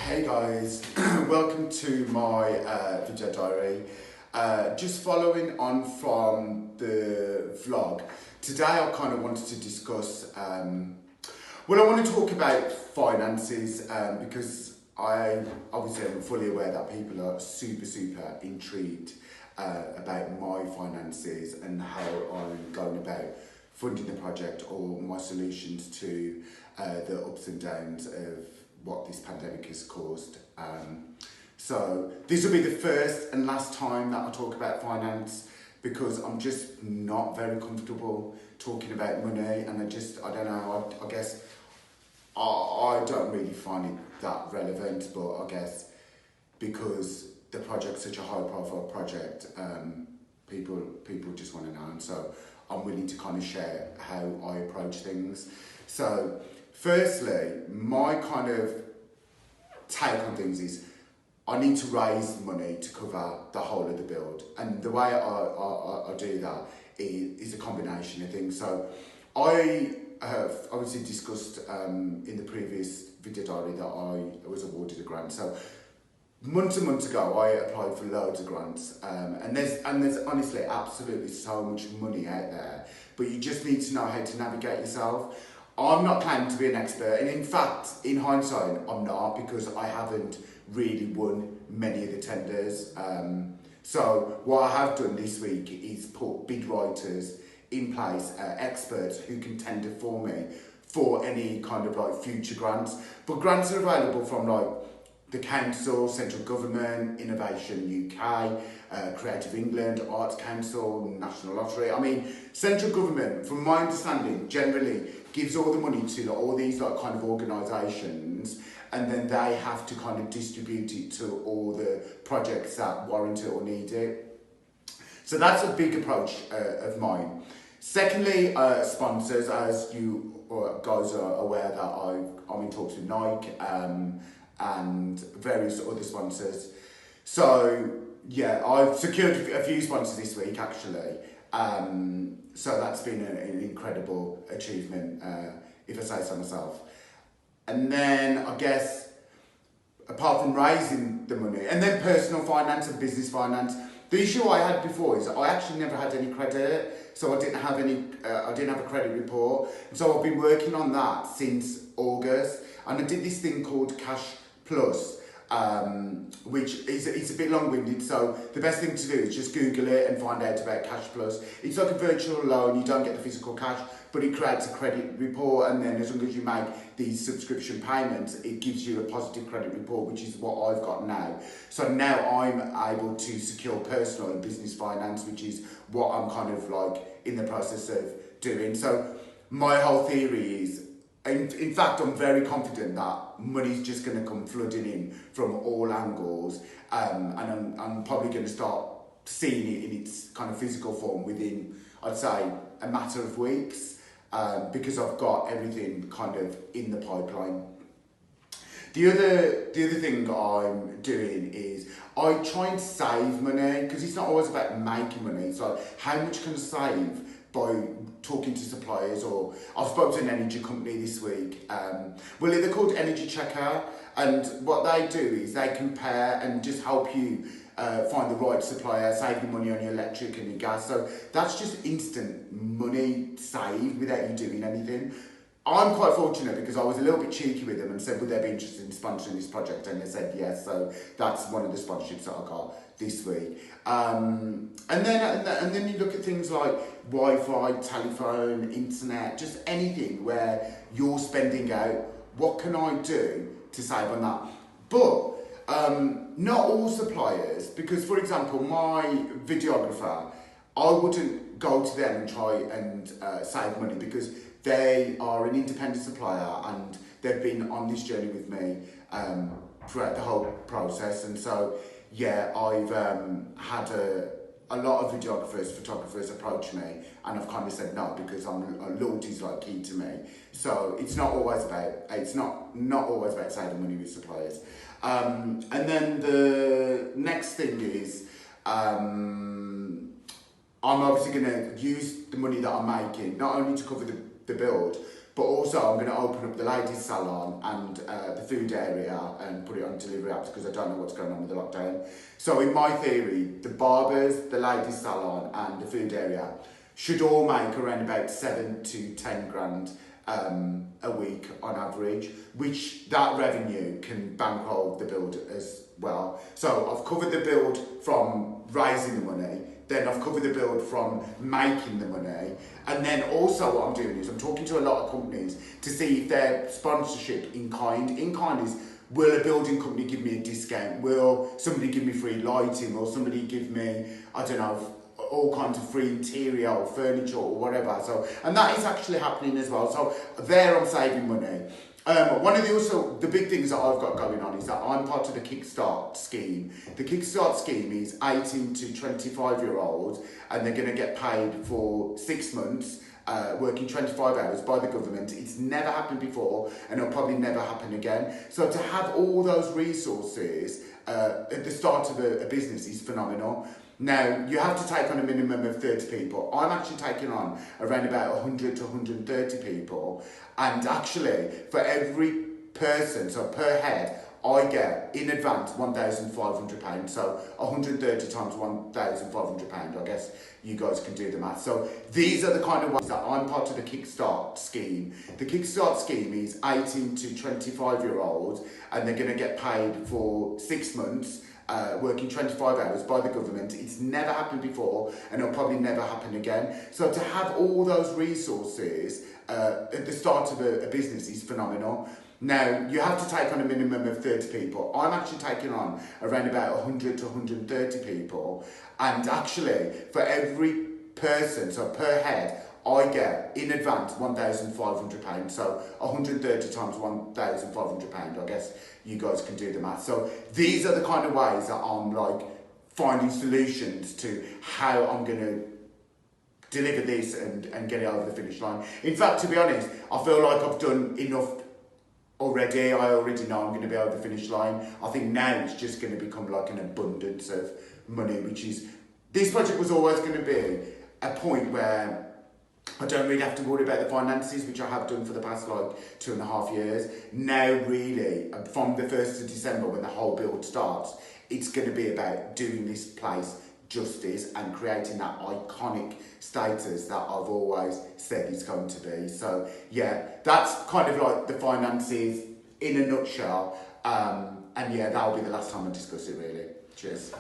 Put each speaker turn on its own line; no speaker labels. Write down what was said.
Hey guys, welcome to my video diary. Just following on from the vlog, today I kind of wanted to discuss, I want to talk about finances because obviously I'm fully aware that people are super intrigued about my finances and how I'm going about funding the project or my solutions to the ups and downs of what this pandemic has caused. So this will be the first and last time that I talk about finance because I'm just not very comfortable talking about money, and I don't know, I guess I don't really find it that relevant, but I guess because the project's such a high profile project, people just want to know, and so I'm willing to kind of share how I approach things. So firstly, my kind of take on things is I need to raise money to cover the whole of the build, and the way I do that is a combination of things. So I have obviously discussed in the previous video diary that I was awarded a grant. So months and months ago, I applied for loads of grants, and there's honestly absolutely so much money out there, but you just need to know how to navigate yourself. I'm not claiming to be an expert, and in fact, in hindsight, I'm not, because I haven't really won many of the tenders. So what I have done this week is put bid writers in place, experts who can tender for me for any kind of like future grants. But grants are available from like the council, central government, Innovation UK, Creative England, Arts Council, National Lottery. I mean, central government, from my understanding, generally gives all the money to all these like kind of organisations, and then they have to kind of distribute it to all the projects that warrant it or need it. So that's a big approach of mine. Secondly, sponsors, as you guys are aware that I'm in talks with Nike and various other sponsors. So yeah, I've secured a few sponsors this week actually. So that's been an incredible achievement, if I say so myself. And then I guess, apart from raising the money, and then personal finance and business finance, the issue I had before is I actually never had any credit, so I didn't have a credit report. And so I've been working on that since August, and I did this thing called Cash Plus, which is a bit long-winded, so the best thing to do is just Google it and find out about Cash Plus. It's like a virtual loan, you don't get the physical cash, but it creates a credit report, and then as long as you make these subscription payments, it gives you a positive credit report, which is what I've got now. So now I'm able to secure personal and business finance, which is what I'm kind of like in the process of doing. So my whole theory is, in fact, I'm very confident that money's just going to come flooding in from all angles, and I'm probably going to start seeing it in its kind of physical form within, I'd say, a matter of weeks, because I've got everything kind of in the pipeline. The other thing I'm doing is I try and save money, because it's not always about making money. It's like, how much can I save by talking to suppliers? Or I've spoken to an energy company this week. They're called Energy Checker, and what they do is they compare and just help you find the right supplier, save you money on your electric and your gas. So that's just instant money saved without you doing anything. I'm quite fortunate because I was a little bit cheeky with them and said, would they be interested in sponsoring this project? And they said yes, so that's one of the sponsorships that I got this week. And then you look at things like Wi-Fi, telephone, internet, just anything where you're spending out. What can I do to save on that? But not all suppliers, because for example, my videographer, I wouldn't go to them and try and save money, because they are an independent supplier and they've been on this journey with me throughout the whole process. And so, yeah, I've had a lot of videographers, photographers approach me, and I've kind of said no, because loyalty is like key to me. So it's not always about saving money with suppliers. And then the next thing is, I'm obviously going to use the money that I'm making not only to cover the build, but also I'm going to open up the ladies salon and the food area and put it on delivery apps because I don't know what's going on with the lockdown. So in my theory, the barbers, the ladies salon and the food area should all make around about 7 to 10 grand a week on average, which that revenue can bankroll the build as well. So I've covered the build from raising the money, then I've covered the build from making the money, and then also what I'm doing is I'm talking to a lot of companies to see if their sponsorship in kind is, will a building company give me a discount? Will somebody give me free lighting? Will somebody give me, I don't know, all kinds of free interior or furniture or whatever? So, and that is actually happening as well. So there I'm saving money. One of the big things that I've got going on is that I'm part of the Kickstart scheme. The Kickstart scheme is 18 to 25-year-olds, and they're going to get paid for 6 months, working 25 hours by the government. It's never happened before, and it'll probably never happen again. So to have all those resources at the start of a business is phenomenal. Now, you have to take on a minimum of 30 people. I'm actually taking on around about 100 to 130 people. And actually, for every person, so per head, I get in advance £1,500. So 130 times £1,500, I guess you guys can do the math. So these are the kind of ways that I'm part of the Kickstart scheme. The Kickstart scheme is 18 to 25-year-olds, and they're going to get paid for 6 months, working 25 hours by the government. It's never happened before, and it'll probably never happen again. So to have all those resources at the start of a business is phenomenal. Now, you have to take on a minimum of 30 people. I'm actually taking on around about 100 to 130 people, and actually for every person, so per head, I get in advance £1,500. So 130 times £1,500, I guess you guys can do the math. So these are the kind of ways that I'm like finding solutions to how I'm going to deliver this and get it over the finish line. In fact, to be honest, I feel like I've done enough already. I already know I'm going to be over the finish line. I think now it's just going to become like an abundance of money, which is, this project was always going to be a point where I don't really have to worry about the finances, which I have done for the past like 2.5 years. Now really, from the 1st of December when the whole build starts, it's going to be about doing this place justice and creating that iconic status that I've always said it's going to be. So yeah, that's kind of like the finances in a nutshell. And yeah, that'll be the last time I discuss it really. Cheers.